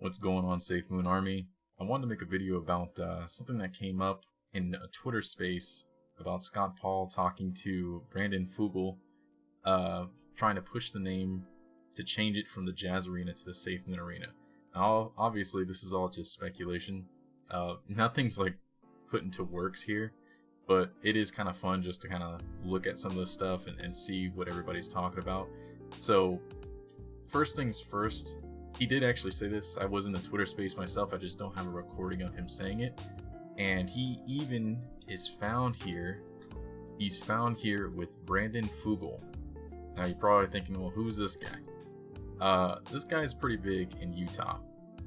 What's going on, SafeMoon Army? I wanted to make a video about something that came up in a Twitter space about Scott Paul talking to Brandon Fugal, trying to push the name to change it from the Jazz Arena to the SafeMoon Arena. Now, obviously, this is all just speculation. Nothing's like put into works here, but it is kind of fun just to kind of look at some of this stuff and see what everybody's talking about. So, first things first. He did actually say this. I was in the Twitter space myself. I just don't have a recording of him saying it. And he even is found here. He's found here with Brandon Fugal. Now you're probably thinking, well, who's this guy? This guy is pretty big in Utah.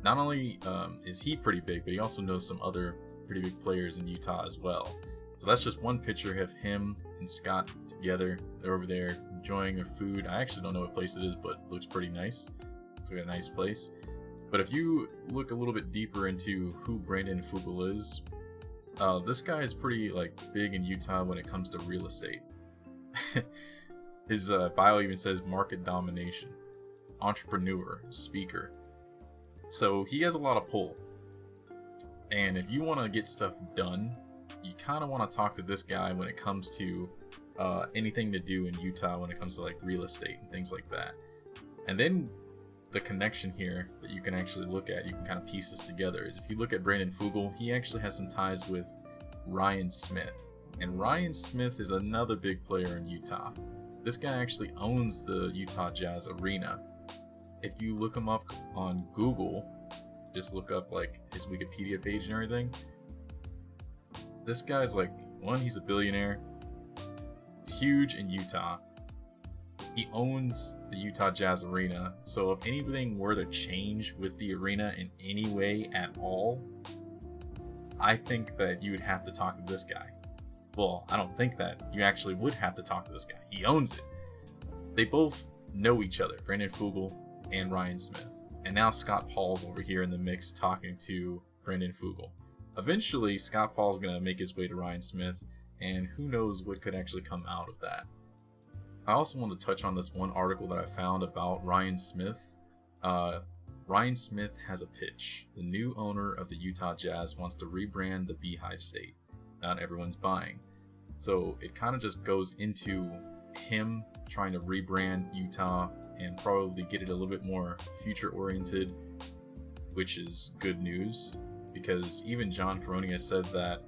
Not only is he pretty big, but he also knows some other pretty big players in Utah as well. So that's just one picture of him and Scott together. They're over there enjoying their food. I actually don't know what place it is, but it looks pretty nice. It's like a nice place. But if you look a little bit deeper into who Brandon Fugal is, this guy is pretty big in Utah when it comes to real estate. His bio even says market domination, entrepreneur, speaker. So he has a lot of pull. And if you want to get stuff done, you kind of want to talk to this guy when it comes to anything to do in Utah when it comes to real estate and things like that. And then the connection here that you can actually look at, you can kind of piece this together, is if you look at Brandon Fugal, he actually has some ties with Ryan Smith. And Ryan Smith is another big player in Utah. This guy actually owns the Utah Jazz Arena. If you look him up on Google, just look up his Wikipedia page and everything. This guy's he's a billionaire. It's huge in Utah. He owns the Utah Jazz Arena, so if anything were to change with the arena in any way at all, I think that you would have to talk to this guy. Well, I don't think that. You actually would have to talk to this guy. He owns it. They both know each other, Brandon Fugal and Ryan Smith. And now Scott Paul's over here in the mix talking to Brandon Fugal. Eventually, Scott Paul's going to make his way to Ryan Smith, and who knows what could actually come out of that. I also want to touch on this one article that I found about Ryan Smith. Ryan Smith has a pitch. The new owner of the Utah Jazz wants to rebrand the Beehive State. Not everyone's buying. So it kind of just goes into him trying to rebrand Utah and probably get it a little bit more future oriented, which is good news because even John Caroni has said that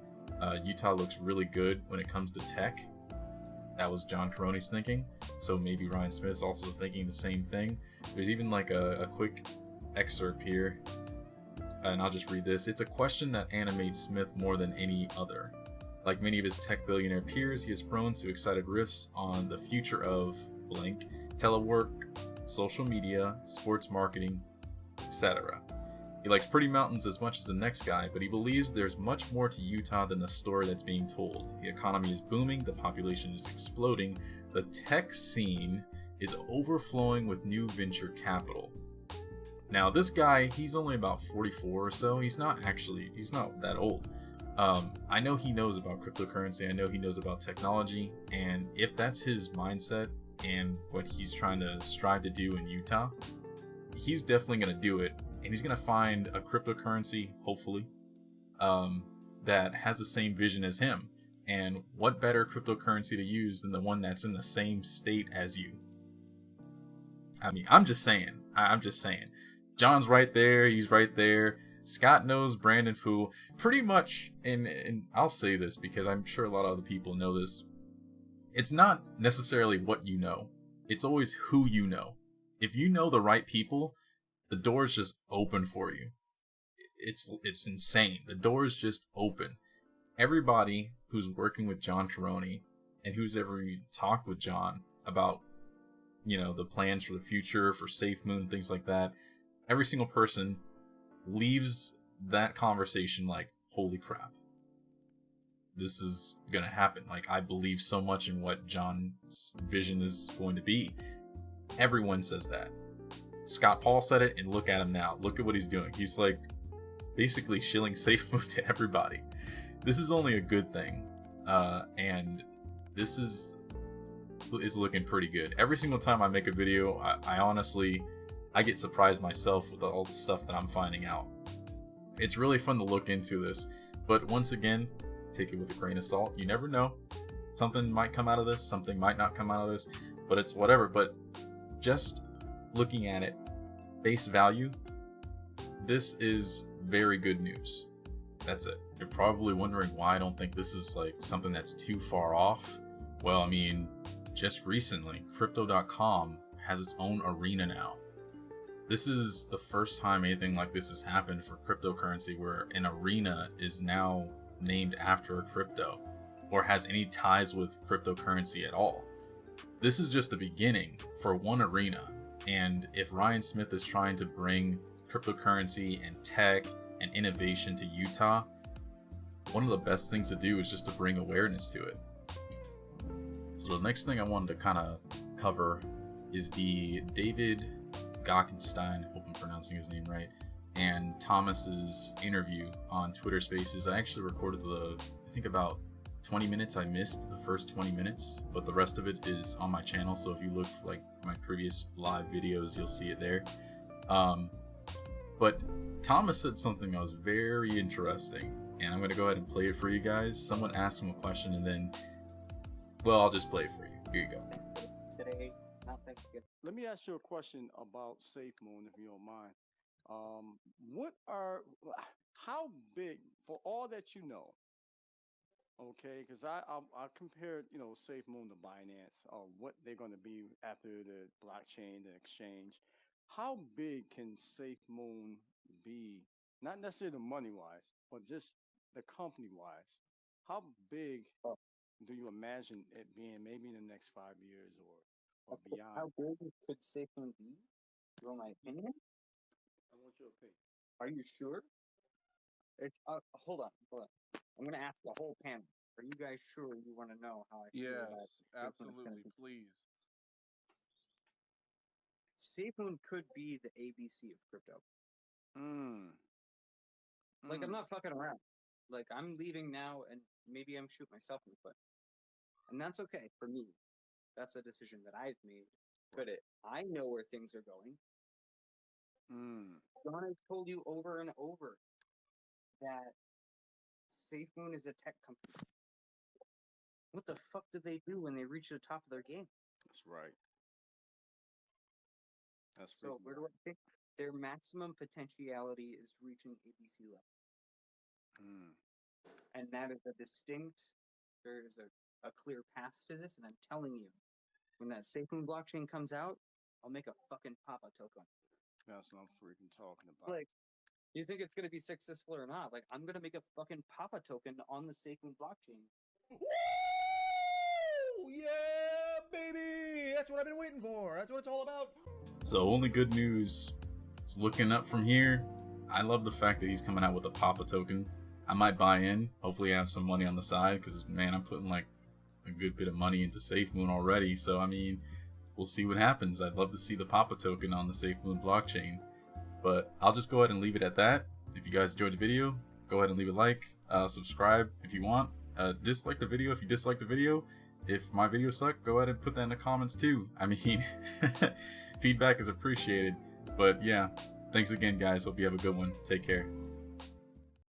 Utah looks really good when it comes to tech. That was John Caroni's thinking, so maybe Ryan Smith's also thinking the same thing. There's even a quick excerpt here, and I'll just read this. It's a question that animates Smith more than any other. Like many of his tech billionaire peers, he is prone to excited riffs on the future of blank, telework, social media, sports marketing, etc. He likes pretty mountains as much as the next guy, but he believes there's much more to Utah than the story that's being told. The economy is booming, the population is exploding, the tech scene is overflowing with new venture capital. Now, this guy, he's only about 44 or so. He's not that old. I know he knows about cryptocurrency. I know he knows about technology. And if that's his mindset and what he's trying to strive to do in Utah, he's definitely going to do it. And he's going to find a cryptocurrency, hopefully, that has the same vision as him. And what better cryptocurrency to use than the one that's in the same state as you? I mean, I'm just saying. John's right there. He's right there. Scott knows Brandon Fugal. Pretty much, and I'll say this because I'm sure a lot of other people know this. It's not necessarily what you know. It's always who you know. If you know the right people, the doors just open for you. It's insane. The doors just open. Everybody who's working with John Caroni and who's ever talked with John about, the plans for the future, for SafeMoon, things like that, every single person leaves that conversation holy crap. This is going to happen. I believe so much in what John's vision is going to be. Everyone says that. Scott Paul said it, and look at him now. Look at what he's doing. He's basically shilling SafeMoon to everybody. This is only a good thing, and this is looking pretty good. Every single time I make a video, I honestly I get surprised myself with all the stuff that I'm finding out. It's really fun to look into this, but once again, take it with a grain of salt. You never know. Something might come out of this, something might not come out of this, but it's whatever. But just looking at it, face value, this is very good news. That's it. You're probably wondering why I don't think this is like something that's too far off. Well, I mean, just recently, Crypto.com has its own arena now. This is the first time anything like this has happened for cryptocurrency, where an arena is now named after a crypto or has any ties with cryptocurrency at all. This is just the beginning for one arena, and if Ryan Smith is trying to bring cryptocurrency and tech and innovation to Utah, one of the best things to do is just to bring awareness to it. So the next thing I wanted to kind of cover is the David Gockenstein, hope I'm pronouncing his name right, and Thomas's interview on Twitter Spaces. I actually recorded I think about 20 minutes. I missed the first 20 minutes, but the rest of it is on my channel. So if you look like my previous live videos, you'll see it there. But Thomas said something that was very interesting, and I'm going to go ahead and play it for you guys. Someone asked him a question, and then, well, I'll just play it for you. Here you go. Today, not Thanksgiving. Let me ask you a question about SafeMoon, if you don't mind. How big, for all that you know, okay? Because I compared, SafeMoon to Binance, what they're going to be after the blockchain, the exchange. How big can SafeMoon be? Not necessarily the money wise, but just the company wise. How big do you imagine it being, maybe in the next 5 years or beyond? How big could SafeMoon be? You want my opinion? I want your opinion. Are you sure? It's hold on. I'm gonna ask the whole panel. Are you guys sure you want to know how I feel about absolutely, please. SafeMoon could be the ABC of crypto. Like, I'm not fucking around. Like, I'm leaving now, and maybe I'm shooting myself in the foot, and that's okay for me. That's a decision that I've made. But I know where things are going. John has told you over and over that SafeMoon is a tech company. What the fuck did they do when they reached the top of their game? That's right. So where do I think their maximum potentiality is reaching ABC level? And that is there is a clear path to this, and I'm telling you, when that SafeMoon blockchain comes out, I'll make a fucking Papa token. That's what I'm freaking talking about. Like, you think it's gonna be successful or not? Like, I'm gonna make a fucking Papa token on the SafeMoon blockchain. Woo! Yeah, baby! That's what I've been waiting for. That's what it's all about. So only good news. It's looking up from here. I love the fact that he's coming out with a Papa token. I might buy in. Hopefully I have some money on the side, because, man, I'm putting like a good bit of money into SafeMoon already. So, I mean, we'll see what happens. I'd love to see the Papa token on the SafeMoon blockchain. But I'll just go ahead and leave it at that. If you guys enjoyed the video, go ahead and leave a like. Subscribe if you want. Dislike the video if you dislike the video. If my video sucked, go ahead and put that in the comments too. I mean, feedback is appreciated. But yeah, thanks again, guys. Hope you have a good one. Take care.